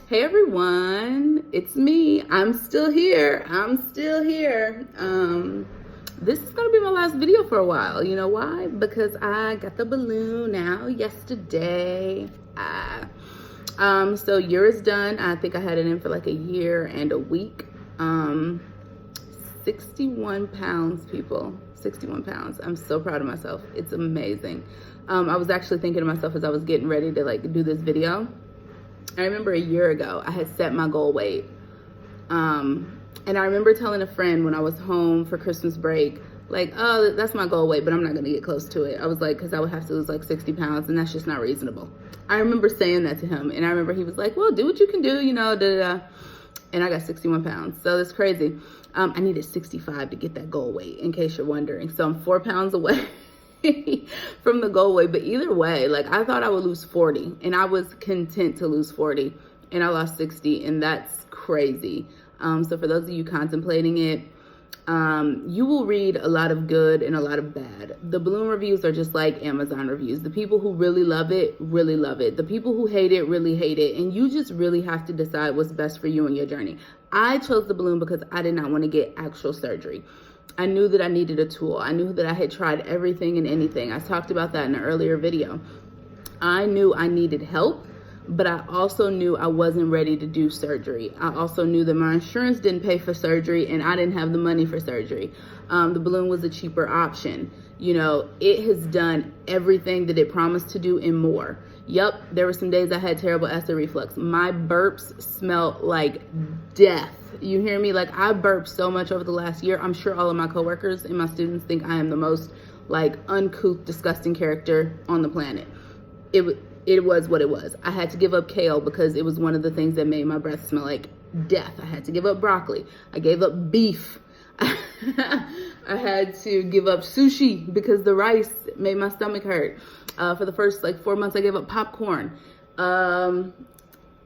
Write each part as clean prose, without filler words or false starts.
Hey everyone, it's me. I'm still here. This is gonna be my last video for a while. You know why? Because I got the balloon out yesterday. So year is done. I think I had it in for like a year and a week. 61 pounds, people. 61 pounds. I'm so proud of myself. It's amazing. I was actually thinking to myself as I was getting ready to like do this video. I remember a year ago, I had set my goal weight. And I remember telling a friend when I was home for Christmas break, like, oh, that's my goal weight, but I'm not going to get close to it. I was like, because I would have to lose like 60 pounds, and that's just not reasonable. I remember saying that to him, and I remember he was like, well, do what you can do, you know, and I got 61 pounds. So that's crazy. I needed 65 to get that goal weight, in case you're wondering. So I'm 4 pounds away from the goal weight. But either way, like, I thought I would lose 40, and I was content to lose 40, and I lost 60, and that's crazy. So for those of you contemplating it, you will read a lot of good and a lot of bad. The balloon reviews are just like Amazon reviews. The people who really love it, really love it. The people who hate it, really hate it. And you just really have to decide what's best for you in your journey. I chose the balloon because I did not want to get actual surgery. I knew that I needed a tool. I knew that I had tried everything and anything. I talked about that in an earlier video. I knew I needed help, but I also knew I wasn't ready to do surgery. I also knew that my insurance didn't pay for surgery and I didn't have the money for surgery. The balloon was a cheaper option. You know, it has done everything that it promised to do and more. Yep, there were some days I had terrible acid reflux. My burps smelled like death. You hear me? Like, I burped so much over the last year. I'm sure all of my coworkers and my students think I am the most like uncouth, disgusting character on the planet. It was what it was. I had to give up kale because it was one of the things that made my breath smell like death. I had to give up broccoli. I gave up beef. I had to give up sushi because the rice made my stomach hurt. For the first like 4 months, I gave up popcorn.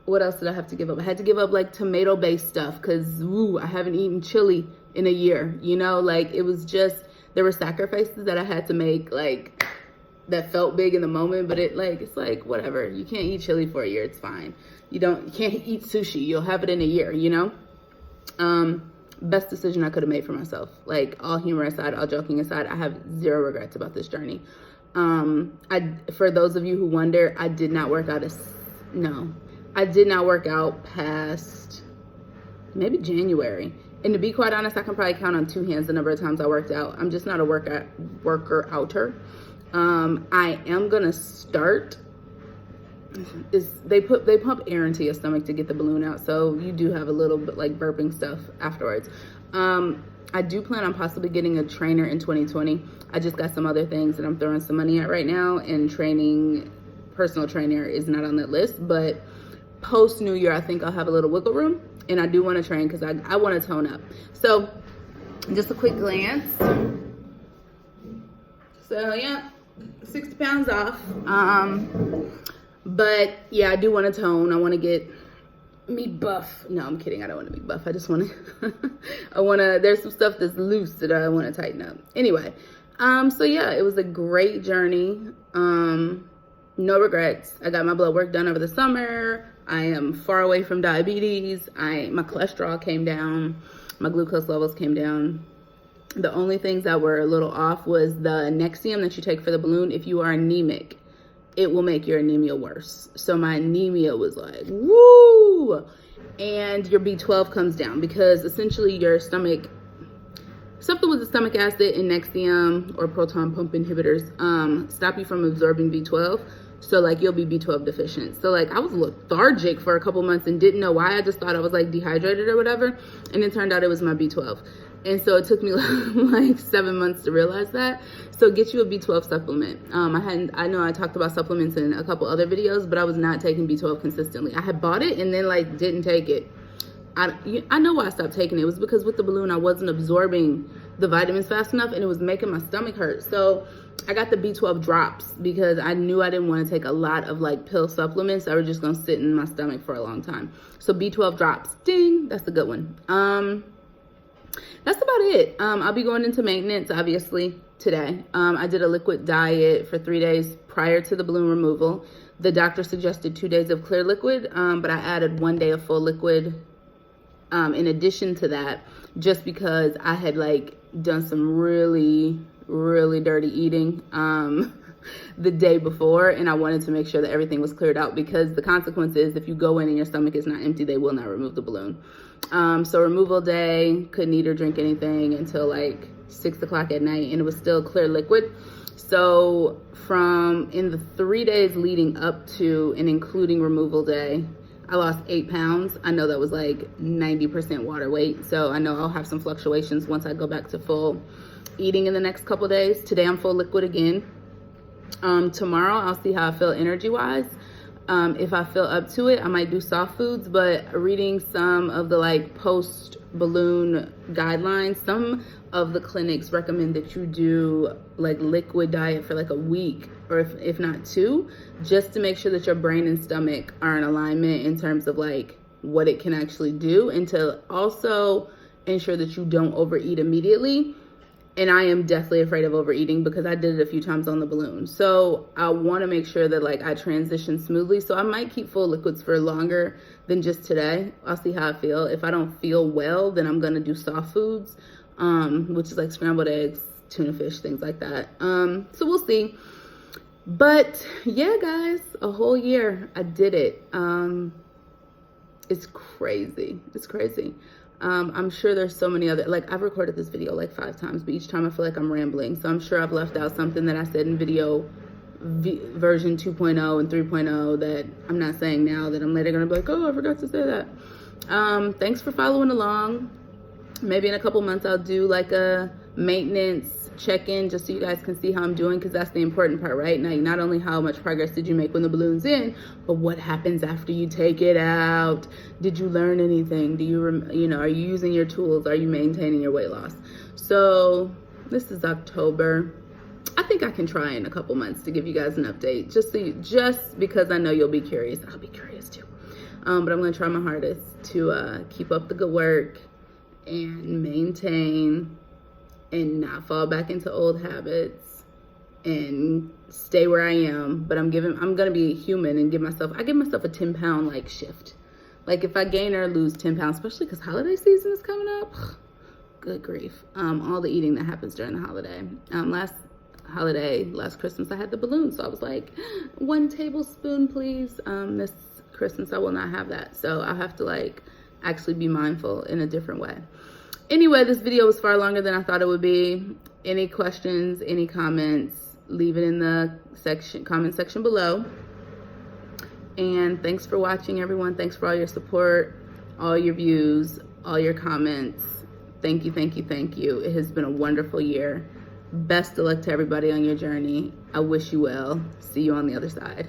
What else did I have to give up? I had to give up like tomato-based stuff because I haven't eaten chili in a year. You know, like it was just, there were sacrifices that I had to make, like, that felt big in the moment, but it's like whatever. You can't eat chili for a year, it's fine. You can't eat sushi, you'll have it in a year, you know? Best decision I could have made for myself. Like, all humor aside, all joking aside, I have zero regrets about this journey. For those of you who wonder, I did not work out past maybe January. And to be quite honest, I can probably count on two hands the number of times I worked out. I'm just not a worker-outer. I am gonna start. They pump air into your stomach to get the balloon out, so you do have a little bit like burping stuff afterwards. I do plan on possibly getting a trainer in 2020. I just got some other things that I'm throwing some money at right now, and personal trainer is not on that list. But post New Year, I think I'll have a little wiggle room, and I do want to train because I want to tone up. So just a quick glance. So yeah, 60 pounds off. But yeah, I do want to tone. I want to get me buff. No, I'm kidding. I don't want to be buff. I just want to, there's some stuff that's loose that I want to tighten up. Anyway, so yeah, it was a great journey. No regrets. I got my blood work done over the summer. I am far away from diabetes. My cholesterol came down. My glucose levels came down. The only things that were a little off was the Nexium that you take for the balloon. If you are anemic, it will make your anemia worse. So my anemia was like, woo! And your B12 comes down because essentially your stomach, something with the stomach acid and Nexium or proton pump inhibitors stop you from absorbing B12. So like you'll be B12 deficient. So like I was lethargic for a couple months and didn't know why. I just thought I was like dehydrated or whatever. And it turned out it was my B12. And so it took me like 7 months to realize that. So get you a B12 supplement. I know I talked about supplements in a couple other videos, but I was not taking B12 consistently. I had bought it and then like didn't take it. I know why I stopped taking it. It was because with the balloon, I wasn't absorbing the vitamins fast enough and it was making my stomach hurt. So I got the B12 drops because I knew I didn't want to take a lot of like pill supplements that were just going to sit in my stomach for a long time. So B12 drops, ding, that's a good one. That's about it. I'll be going into maintenance, obviously, today. I did a liquid diet for 3 days prior to the balloon removal. The doctor suggested 2 days of clear liquid, but I added 1 day of full liquid in addition to that, just because I had like done some really dirty eating the day before, and I wanted to make sure that everything was cleared out, because the consequence is if you go in and your stomach is not empty, they will not remove the balloon. So removal day, couldn't eat or drink anything until like 6 o'clock at night, and it was still clear liquid. So in the 3 days leading up to and including removal day, I lost 8 pounds. I know that was like 90% water weight, so I know I'll have some fluctuations once I go back to full eating in the next couple days. Today I'm full liquid again. Tomorrow I'll see how I feel energy wise. If I feel up to it, I might do soft foods, but reading some of the like post balloon guidelines, some of the clinics recommend that you do like liquid diet for like a week, or if not 2, just to make sure that your brain and stomach are in alignment in terms of like what it can actually do, and to also ensure that you don't overeat immediately. And I am deathly afraid of overeating because I did it a few times on the balloon. So I want to make sure that like I transition smoothly. So I might keep full liquids for longer than just today. I'll see how I feel. If I don't feel well, then I'm going to do soft foods, which is like scrambled eggs, tuna fish, things like that. So we'll see. But yeah, guys, a whole year. I did it. It's crazy. It's crazy. I'm sure there's so many other, like I've recorded this video like 5 times, but each time I feel like I'm rambling. So I'm sure I've left out something that I said in video version 2.0 and 3.0 that I'm not saying now, that I'm later going to be like, oh, I forgot to say that. Thanks for following along. Maybe in a couple months I'll do like a maintenance check-in just so you guys can see how I'm doing, because that's the important part, right? Now, not only how much progress did you make when the balloon's in, but what happens after you take it out? Did you learn anything? Do you are you using your tools? Are you maintaining your weight loss? So this is October. I think I can try in a couple months to give you guys an update, just because I know you'll be curious. I'll be curious too. But I'm going to try my hardest to keep up the good work and maintain and not fall back into old habits and stay where I am. But I'm gonna be human and give myself a 10-pound like shift. Like if I gain or lose 10 pounds, especially because holiday season is coming up, good grief. All the eating that happens during the holiday. Last Christmas I had the balloon, so I was like, 1 tablespoon please. This Christmas I will not have that, so I'll have to like actually be mindful in a different way. Anyway, this video was far longer than I thought it would be. Any questions, any comments, leave it in the comment section below. And thanks for watching, everyone. Thanks for all your support, all your views, all your comments. Thank you, thank you, thank you. It has been a wonderful year. Best of luck to everybody on your journey. I wish you well. See you on the other side.